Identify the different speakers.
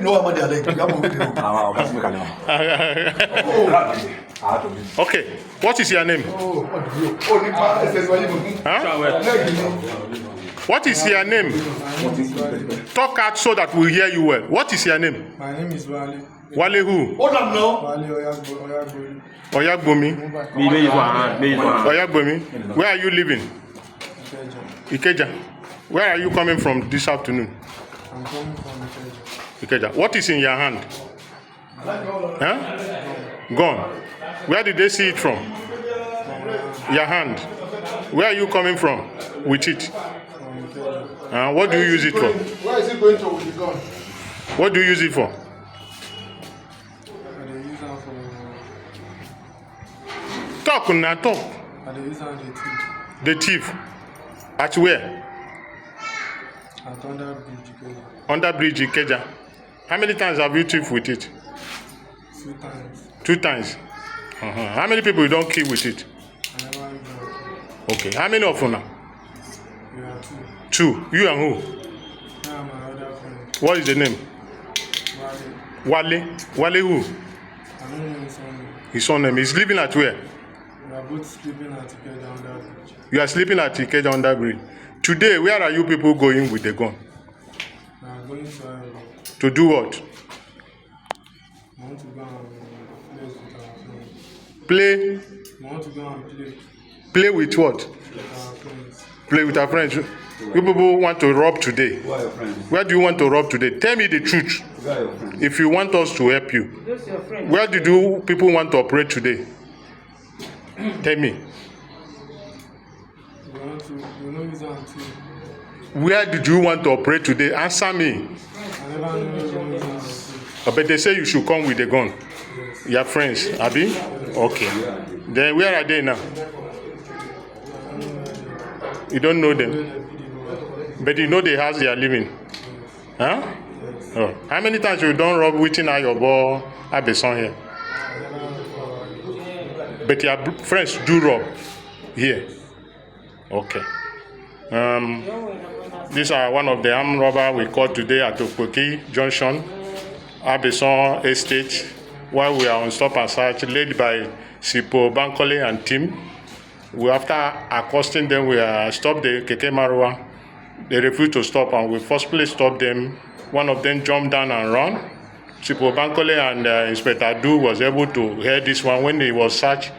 Speaker 1: No, I'm there.
Speaker 2: Okay, what is your name? Huh? What is your name? Talk out so that we'll hear you well. What is your name?
Speaker 3: My name is Wale.
Speaker 2: Wale who?
Speaker 1: Hold on now.
Speaker 3: Wale
Speaker 2: Oyagbomi. Oyagbomi. Where are you living? Ikeja. Where are you coming from this afternoon?
Speaker 3: I'm coming from
Speaker 2: Ikeja. What is in your hand? Huh? Gone. Where did they see it from? Your hand. Where are you coming from with it? What do you use it for?
Speaker 3: Where is it going to with the gun?
Speaker 2: What do you use it for? Talk now, talk. The thief. At where?
Speaker 3: At under bridge, Ikeja.
Speaker 2: Under bridge, Ikeja. How many times have you thief with it?
Speaker 3: 2 times.
Speaker 2: 2 times. How many people you don't kill with it?
Speaker 3: I never even.
Speaker 2: Okay. How many of you now?
Speaker 3: We are
Speaker 2: 2.
Speaker 3: 2.
Speaker 2: You and who?
Speaker 3: I am my other friend.
Speaker 2: What is the name?
Speaker 3: Wale.
Speaker 2: Wale who?
Speaker 3: I don't know his name.
Speaker 2: His son name. He's living at where?
Speaker 3: We are both sleeping at Ikeja under bridge.
Speaker 2: You are sleeping at Ikeja under bridge. Today, where are you people going with the gun?
Speaker 3: We are going to Olopa.
Speaker 2: To do what?
Speaker 3: I want to go and play with our friends.
Speaker 2: Play.
Speaker 3: I want to go and play
Speaker 2: Play with what?
Speaker 3: with our friends.
Speaker 2: Play with our friends. You people want to rob today.
Speaker 1: Who are your friends?
Speaker 2: Where do you want to rob today? Tell me the truth.
Speaker 1: Who are your friends?
Speaker 2: If you want us to help you.
Speaker 4: Those your friends.
Speaker 2: Where did you people want to operate today? Tell me.
Speaker 3: We know his auntie.
Speaker 2: Where did you want to operate today? Answer me.
Speaker 3: I never knew his auntie.
Speaker 2: But they say you should come with the gun. Your friends, Abi? Okay. Then where are they now? You don't know them. But you know the house they are living. Huh? Oh. How many times you don't rob within your boy Abeson here? But your friends do rob here. Okay. These are one of the armed robbers we caught today at Okpoki Junction, Abeson Estate, while we are on stop and search, led by Sipo Bankole and team. We, after accosting them, we stopped the Keke Marwa. They refused to stop, and we forcefully stopped them. One of them jumped down and ran. Sipo Bankole and Inspector Du was able to hear this one when he was searched.